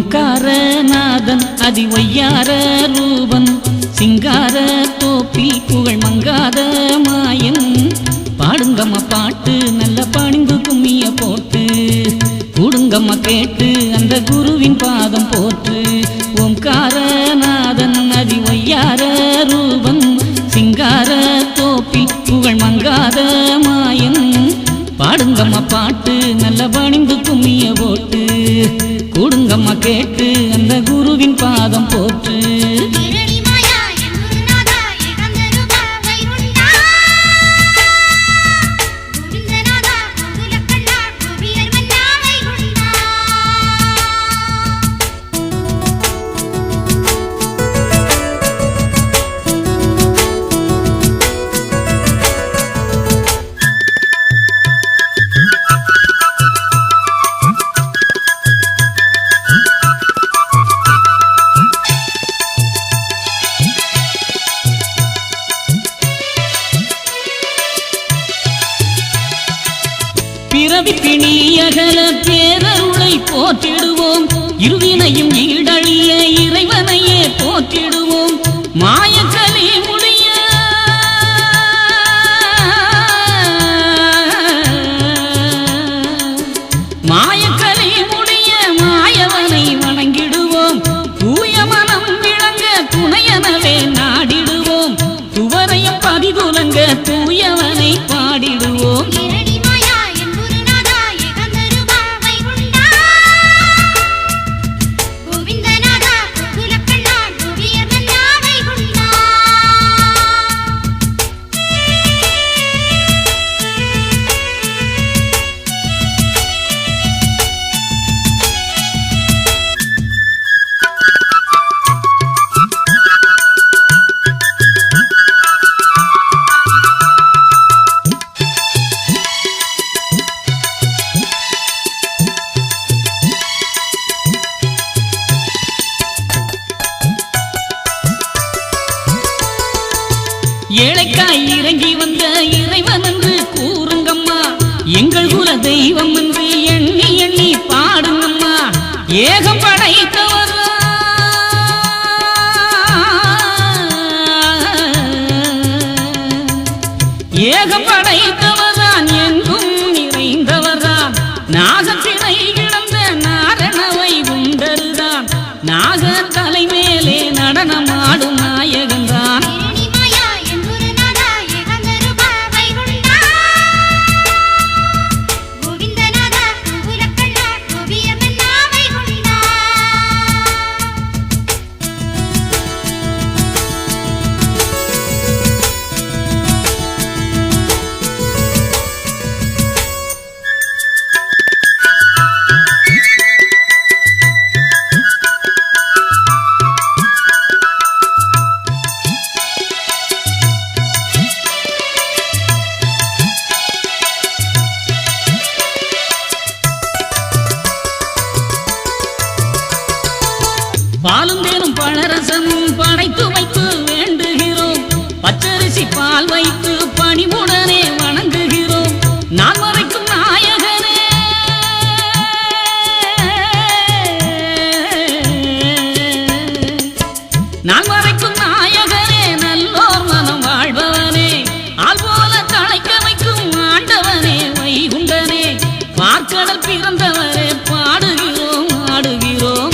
ஓம்காரநாதன் அதிவையார ரூபன் சிங்கார தோப்பில் புகழ் மங்காத மாயன் பாடுங்கம்மா பாட்டு நல்ல பணிந்து கும்மிய போட்டு கூடுங்கம்மா கேட்டு அந்த குருவின் பாதம் போற்று. ஓம்காரநாதன் அதிவையார ரூபன் சிங்கார தோப்பில் புகழ் மங்காத மாயன் பாடுங்கம்மா பாட்டு நல்ல பணிந்து கும்மிய போட்டு கூடுங்கம்மா கேட்டு அந்த குருவின் பாதம் போற்று. பிறவி பிணியகல பேரருளை போற்றிடுவோம் இருவினையும் ஈடழிய இறைவனையே போற்றிடுவோம். மாயக்கலி முடிய மாயக்கலி முடிய மாயவனை வணங்கிடுவோம். தூய மனம் விளங்க துணையனவே நாடிடுவோம். துவரையும் பதிதுலங்க தூயவனை பாடிடுவோம். ஏழைக்காய் இறங்கி வந்த இறைவன் என்று கூறுங்கம்மா. எங்கள் குல தெய்வம் என்று எண்ணி எண்ணி பாடுங்கம்மா. ஏகம் படைத்தவர் ஏகம் படைத்தவர்தான் எங்கும் நிறைந்தவர்தான். நாகத்தினை கிடந்த நாரணவை குண்டருதான். நாகர் தலை மேலே நடனமாடும் நாயகன்தான். பாலும் தேனும் பழரசமும் படைத்து வைத்து வேண்டுகிறோம். பச்சரிசி பால் வைத்து பணிவுடனே வணங்குகிறோம். நான் மறைக்கும் நாயகனே நான் மறைக்கும் நாயகனே நல்லோர் மனம் வாழ்பவனே ஆள் போல தழைக்க வைக்கும் ஆண்டவனே வைகுண்டனே பார்க்கடல் பிறந்தவரே பாடுகிறோம் ஆடுகிறோம்.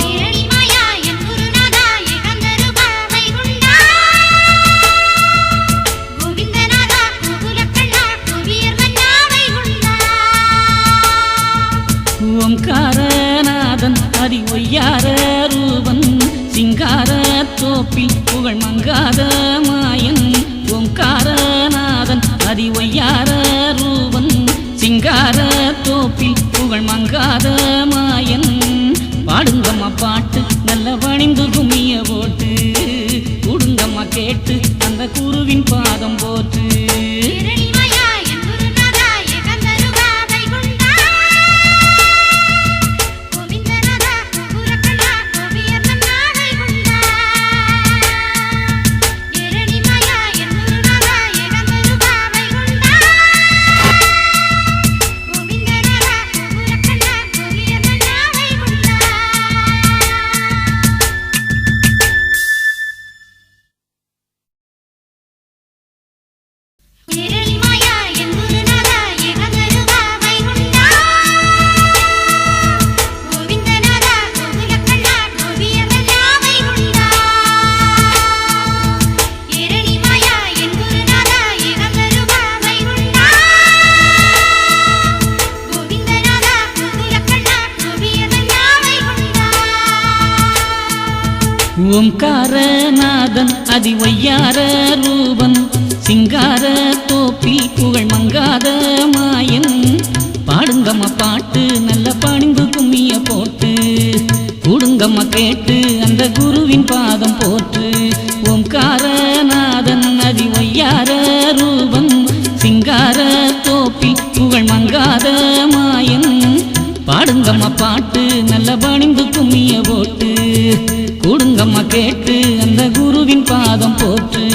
ஓம்காரநாதன் அதிவையார ரூபன் சிங்கார தோப்பில் புகழ் மங்காத மாயன். ஓம்காரநாதன் அதிவையார ரூபன் சிங்கார தோப்பில் புகழ் மங்காத மாயன் பாடுங்கம்மா பாட்டு நல்ல பணிந்து கும்மிய போட்டு கூடுங்கம்மா கேட்டு அந்த குருவின் பாதம் போற்று. ஓம்காரநாதன் அதிவையார ரூபன் சிங்கார தோப்பி புகழ் மங்காத மாயன் பாடுங்கம்மா பாட்டு நல்ல பணிந்து கும்மிய போட்டு கூடுங்கம்மா கேட்டு அந்த குருவின் பாதம் போற்று. ஓம்காரநாதன் அதிவையார ரூபன் சிங்கார தோப்பி புகழ் மங்காத மாயன் பாடுங்கம்மா பாட்டு நல்ல பணிந்து கும்மிய போட்டு கூடுங்கம்மா கேட்டு அந்த குருவின் பாதம் போற்று.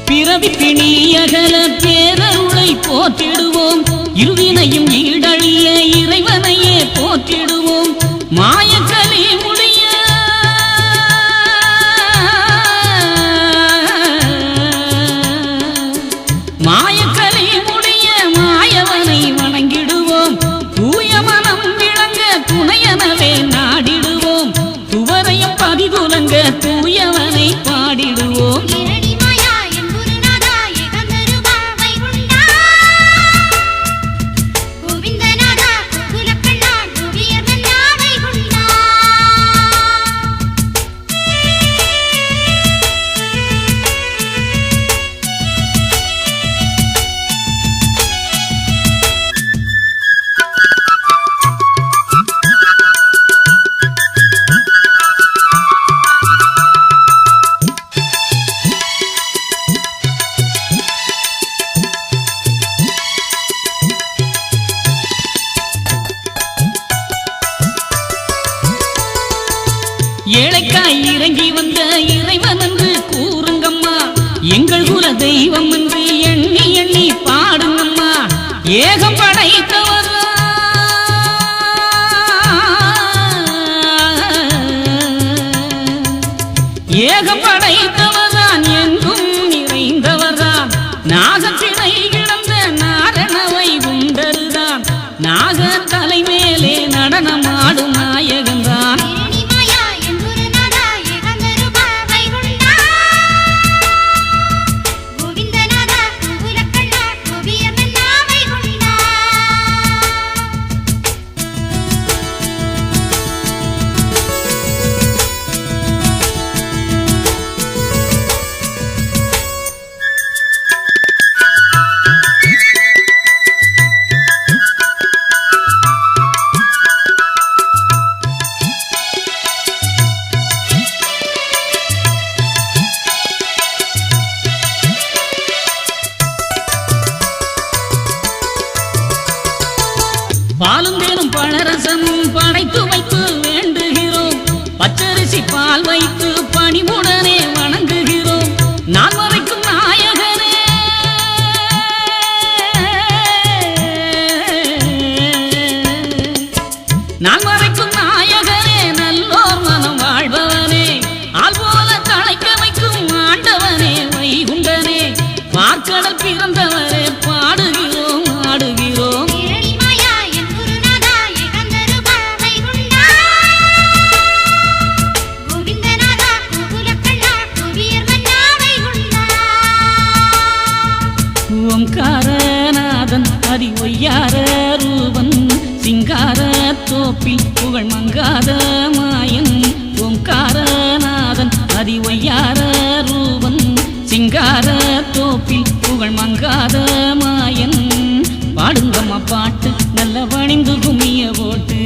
பிறவி பிணியகல பேரருளை போற்றிடுவோம் இருவினையும் ஈடழிய இறைவனையே போற்றிடுவோம். மாயக்கலி முடிய மாயக்கலி முடிய மாயவனை வணங்கிடுவோம். தூய மனம் விளங்க துணையனவே நாடிடுவோம். துவரையும் பதிதுலங்க தூயவனை பாடிடுவோம். ஏழைக்காய் இறங்கி வந்த இறைவன் என்று கூறுங்கம்மா. எங்கள் குல தெய்வம் என்று எண்ணி எண்ணி பாடுங்கம்மா. ஏகம் படைத்தவர் ஏகம் படைத்தவர்தான் எங்கும் நிறைந்தவர்தான். நாகத்தினை கிடந்த நாரணவை குண்டருதான். நாக தலைமேலே நடனமாடும் நாயகன்தான். பாலும் தேனும் பழரசமும் படைத்து வைத்து வேண்டுகிறோம். பச்சரிசி பால் வைத்து பணிவுடனே வணங்குகிறோம். நான் மறைக்கும் நாயகனே நான் மறைக்கும் நாயகனே நல்லோர் மனம் வாழ்பவனே ஆள் போல தழைக்க வைக்கும் ஆண்டவனே வைகுண்டனே பார்க்கடல் பிறந்தவரே பாடுகிறோம் ஆடுகிறோம். தோப்பில் புகழ் மங்காத மாயன் ஓங்காரநாதன் அதி ஒய்யார ரூபன் சிங்கார தோப்பில் புகழ் மங்காத மாயன் பாடுங்கம்மா பாட்டு நல்ல வணிந்து கும்மிய போட்டு